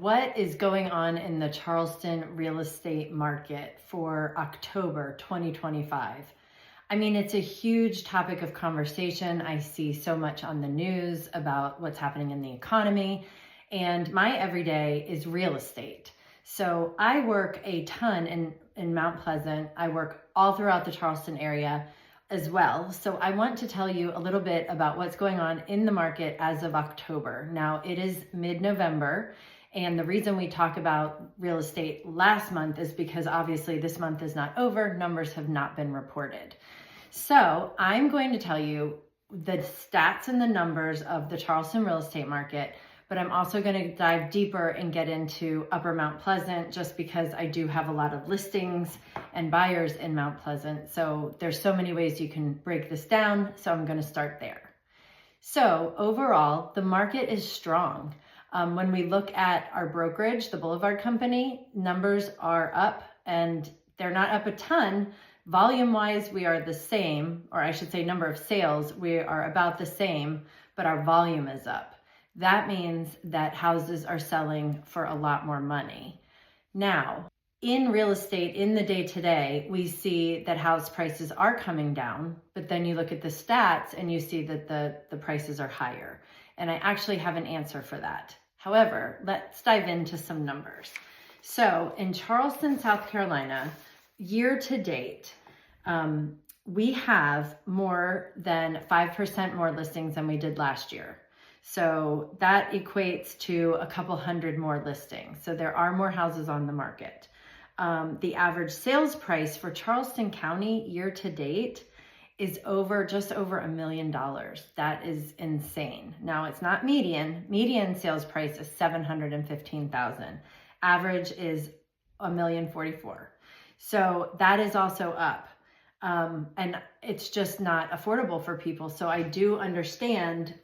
What is going on in the Charleston real estate market for October 2025? I mean, it's a huge topic of conversation. I see so much on the news about what's happening in the economy, and my everyday is real estate. So I work a ton in Mount Pleasant. I work all throughout the Charleston area as well. So I want to tell you a little bit about what's going on in the market as of October. Now it is mid-November. And the reason we talk about real estate last month is because obviously this month is not over. Numbers have not been reported. So I'm going to tell you the stats and the numbers of the Charleston real estate market, but I'm also going to dive deeper and get into Upper Mount Pleasant just because I do have a lot of listings and buyers in Mount Pleasant. So there's so many ways you can break this down. So I'm going to start there. So overall, the market is strong. When we look at our brokerage, the Boulevard Company, numbers are up and they're not up a ton. Volume-wise, we are the same, or I should say number of sales, we are about the same, but our volume is up. That means that houses are selling for a lot more money. Now, in real estate, in the day-to-day, we see that house prices are coming down, but then you look at the stats and you see that the prices are higher. And I actually have an answer for that. However, let's dive into some numbers. So in Charleston, South Carolina, year to date, we have more than 5% more listings than we did last year. So that equates to a couple hundred more listings. So there are more houses on the market. The average sales price for Charleston County year to date is just over $1 million. That is insane. Now it's not median. Median sales price is $715,000. Average is $1,044,000. So that is also up. And it's just not affordable for people. So I do understand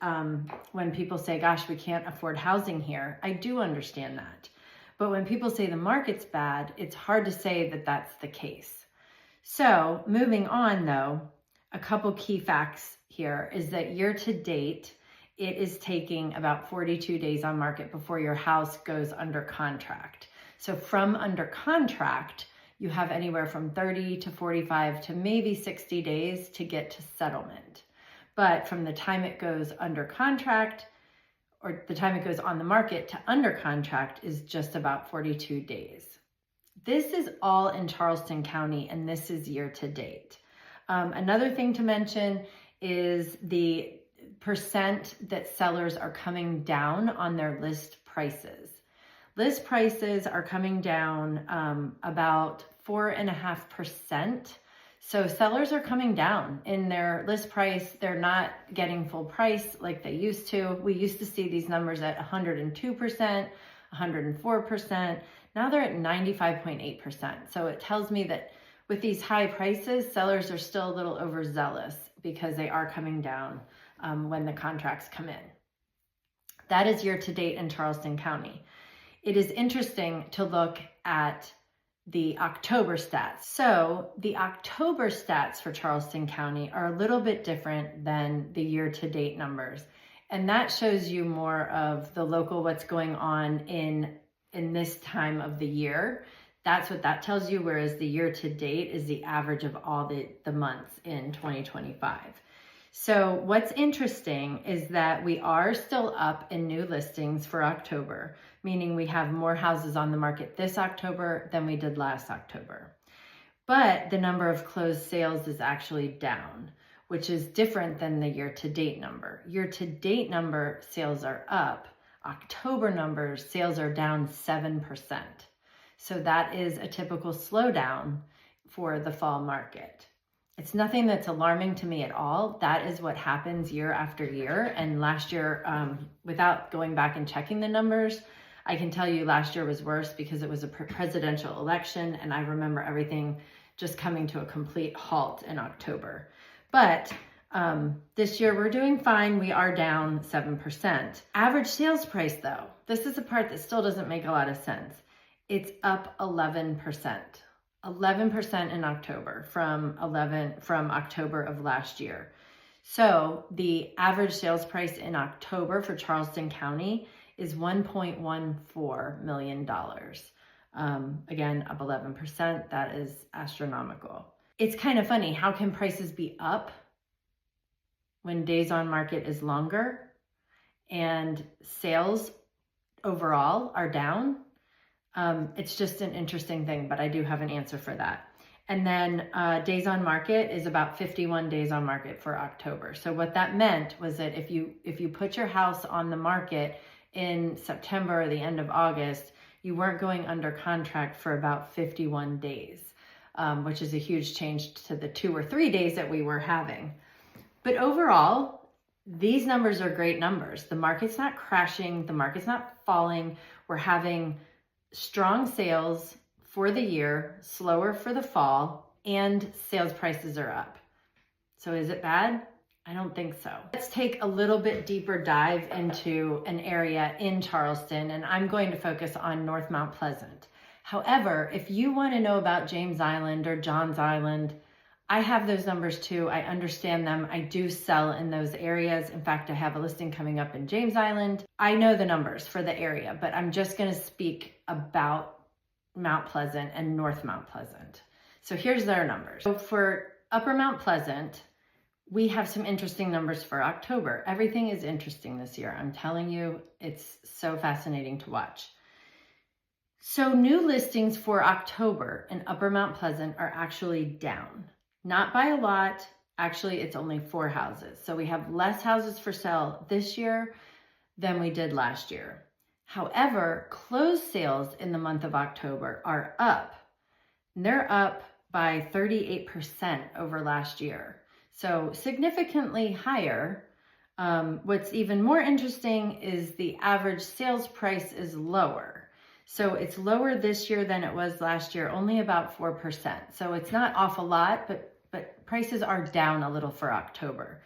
when people say, gosh, we can't afford housing here. I do understand that. But when people say the market's bad, it's hard to say that that's the case. So moving on though, a couple key facts here is that year to date, it is taking about 42 days on market before your house goes under contract. So from under contract, you have anywhere from 30 to 45 to maybe 60 days to get to settlement. But from the time it goes under contract or the time it goes on the market to under contract is just about 42 days. This is all in Charleston County and this is year to date. Another thing to mention is the percent that sellers are coming down on their list prices. List prices are coming down about 4.5%. So sellers are coming down in their list price. They're not getting full price like they used to. We used to see these numbers at 102%, 104%. Now they're at 95.8%. So it tells me that with these high prices, sellers are still a little overzealous because they are coming down when the contracts come in. That is year to date in Charleston County. It is interesting to look at the October stats. So the October stats for Charleston County are a little bit different than the year to date numbers. And that shows you more of the local, what's going on in this time of the year. That's what that tells you, whereas the year to date is the average of all the months in 2025. So what's interesting is that we are still up in new listings for October, meaning we have more houses on the market this October than we did last October. But the number of closed sales is actually down, which is different than the year to date number. Year to date number, sales are up. October numbers, sales are down 7%. So that is a typical slowdown for the fall market. It's nothing that's alarming to me at all. That is what happens year after year. And last year, without going back and checking the numbers, I can tell you last year was worse because it was a presidential election. And I remember everything just coming to a complete halt in October. But this year we're doing fine. We are down 7%. Average sales price though, this is the part that still doesn't make a lot of sense. It's up 11%. 11% in October from October of last year. So the average sales price in October for Charleston County is $1.14 million. Again, up 11%. That is astronomical. It's kind of funny. How can prices be up when days on market is longer and sales overall are down? It's just an interesting thing, but I do have an answer for that. And then days on market is about 51 days on market for October. So what that meant was that if you put your house on the market in September or the end of August, you weren't going under contract for about 51 days, which is a huge change to the 2 or 3 days that we were having. But overall, these numbers are great numbers. The market's not crashing. The market's not falling. We're having strong sales for the year, slower for the fall, and sales prices are up. So is it bad? I don't think so. Let's take a little bit deeper dive into an area in Charleston, and I'm going to focus on North Mount Pleasant. However, if you want to know about James Island or Johns Island, I have those numbers too. I understand them. I do sell in those areas. In fact, I have a listing coming up in James Island. I know the numbers for the area, but I'm just going to speak about Mount Pleasant and North Mount Pleasant. So here's their numbers. So for Upper Mount Pleasant, we have some interesting numbers for October. Everything is interesting this year. I'm telling you, it's so fascinating to watch. So new listings for October in Upper Mount Pleasant are actually down. Not by a lot. Actually, it's only 4 houses. So we have less houses for sale this year than we did last year. However, closed sales in the month of October are up. They're up by 38% over last year. So significantly higher. What's even more interesting is the average sales price is lower. So it's lower this year than it was last year, only about 4%. So it's not off a lot, but prices are down a little for October.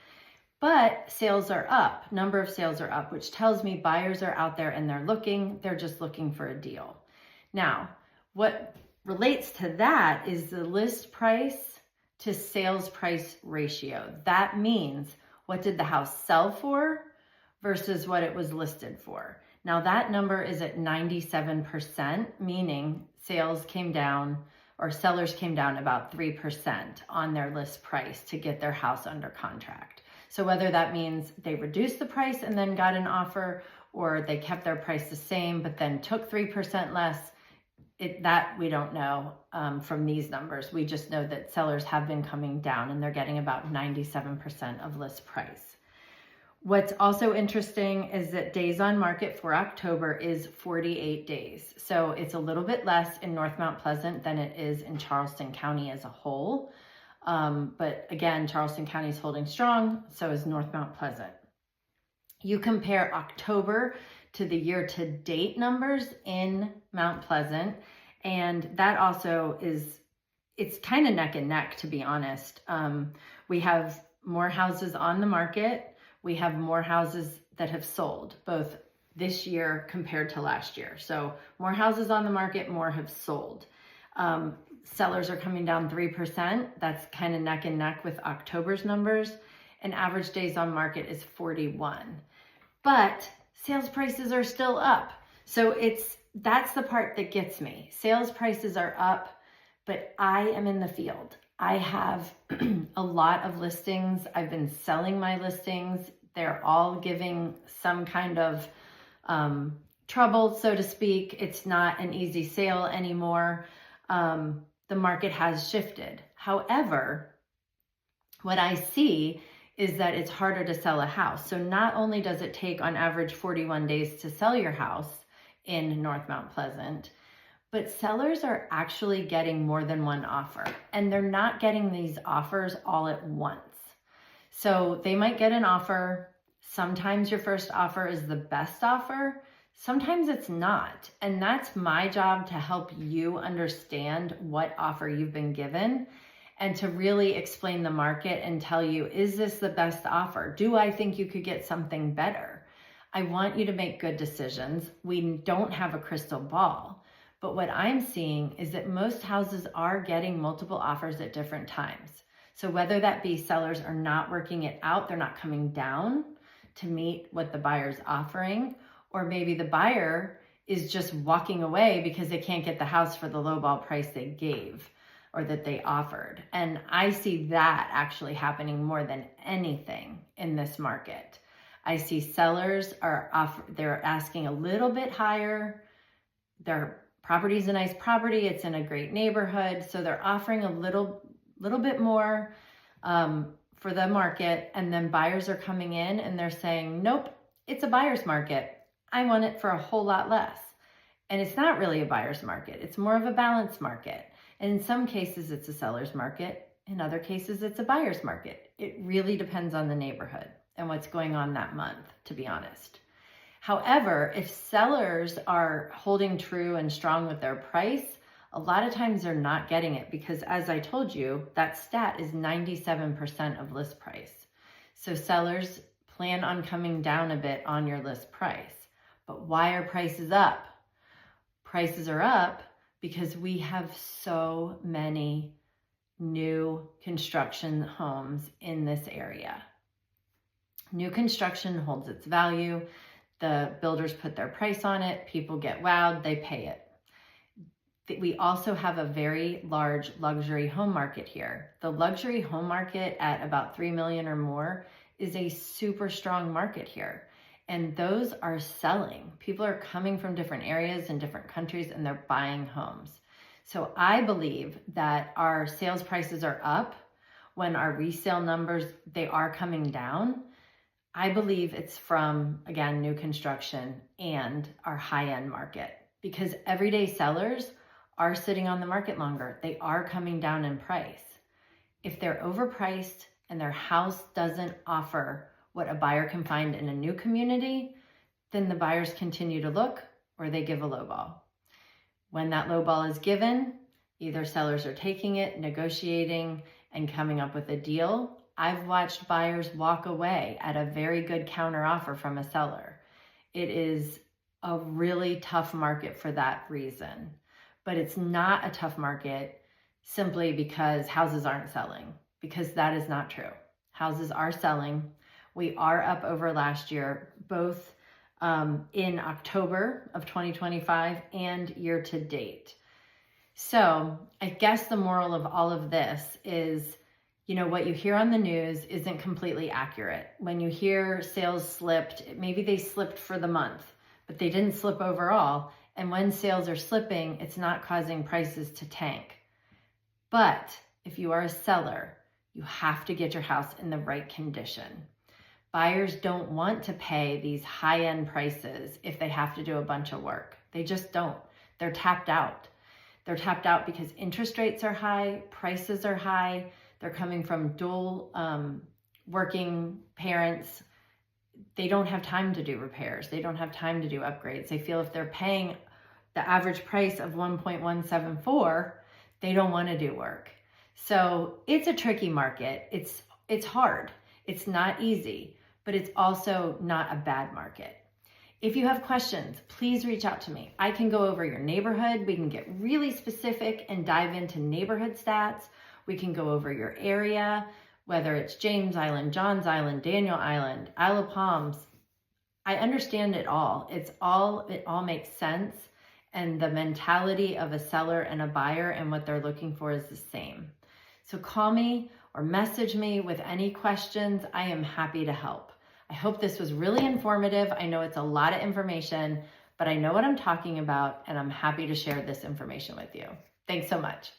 But sales are up, number of sales are up, which tells me buyers are out there and they're just looking for a deal. Now, what relates to that is the list price to sales price ratio. That means what did the house sell for versus what it was listed for. Now that number is at 97%, meaning sales came down or sellers came down about 3% on their list price to get their house under contract. So whether that means they reduced the price and then got an offer, or they kept their price the same but then took 3% less, that we don't know from these numbers. We just know that sellers have been coming down and they're getting about 97% of list price. What's also interesting is that days on market for October is 48 days. So it's a little bit less in North Mount Pleasant than it is in Charleston County as a whole. But again, Charleston County is holding strong, so is North Mount Pleasant. You compare October to the year-to-date numbers in Mount Pleasant, and that also it's kind of neck and neck, to be honest. We have more houses on the market. We have more houses that have sold, both this year compared to last year. So more houses on the market, more have sold. Sellers are coming down 3%. That's kind of neck and neck with October's numbers. And average days on market is 41. But sales prices are still up. So that's the part that gets me. Sales prices are up, but I am in the field. I have a lot of listings. I've been selling my listings. They're all giving some kind of trouble, so to speak. It's not an easy sale anymore. The market has shifted. However, what I see is that it's harder to sell a house. So not only does it take on average 41 days to sell your house in North Mount Pleasant, but sellers are actually getting more than one offer, and they're not getting these offers all at once. So they might get an offer. Sometimes your first offer is the best offer. Sometimes it's not. And that's my job, to help you understand what offer you've been given and to really explain the market and tell you, is this the best offer? Do I think you could get something better? I want you to make good decisions. We don't have a crystal ball, but what I'm seeing is that most houses are getting multiple offers at different times. So whether that be sellers are not working it out, they're not coming down to meet what the buyer's offering, Or maybe the buyer is just walking away because they can't get the house for the lowball price they gave or that they offered. And I see that actually happening more than anything in this market. I see sellers they're asking a little bit higher. Their property's a nice property. It's in a great neighborhood. So they're offering a little bit more for the market. And then buyers are coming in and they're saying, nope, it's a buyer's market. I want it for a whole lot less. And it's not really a buyer's market. It's more of a balanced market. And in some cases, it's a seller's market. In other cases, it's a buyer's market. It really depends on the neighborhood and what's going on that month, to be honest. However, if sellers are holding true and strong with their price, a lot of times they're not getting it because, as I told you, that stat is 97% of list price. So sellers plan on coming down a bit on your list price. But why are prices up? Prices are up because we have so many new construction homes in this area. New construction holds its value. The builders put their price on it. People get wowed. They pay it. We also have a very large luxury home market here. The luxury home market at about 3 million or more is a super strong market here. And those are selling. People are coming from different areas and different countries and they're buying homes. So I believe that our sales prices are up when our resale numbers, they are coming down. I believe it's from, again, new construction and our high-end market because everyday sellers are sitting on the market longer. They are coming down in price. If they're overpriced and their house doesn't offer what a buyer can find in a new community, then the buyers continue to look or they give a lowball. When that lowball is given, either sellers are taking it, negotiating, and coming up with a deal. I've watched buyers walk away at a very good counter offer from a seller. It is a really tough market for that reason, but it's not a tough market simply because houses aren't selling, because that is not true. Houses are selling. We are up over last year, both in October of 2025 and year to date. So I guess the moral of all of this is, what you hear on the news isn't completely accurate. When you hear sales slipped, maybe they slipped for the month, but they didn't slip overall. And when sales are slipping, it's not causing prices to tank. But if you are a seller, you have to get your house in the right condition. Buyers don't want to pay these high-end prices if they have to do a bunch of work. They just don't. They're tapped out. They're tapped out because interest rates are high, prices are high. They're coming from dual working parents. They don't have time to do repairs. They don't have time to do upgrades. They feel if they're paying the average price of 1.174, they don't want to do work. So it's a tricky market. It's hard. It's not easy, but it's also not a bad market. If you have questions, please reach out to me. I can go over your neighborhood. We can get really specific and dive into neighborhood stats. We can go over your area, whether it's James Island, Johns Island, Daniel Island, Isle of Palms. I understand it all. It all makes sense. And the mentality of a seller and a buyer and what they're looking for is the same. So call me or message me with any questions. I am happy to help. I hope this was really informative. I know it's a lot of information, but I know what I'm talking about and I'm happy to share this information with you. Thanks so much.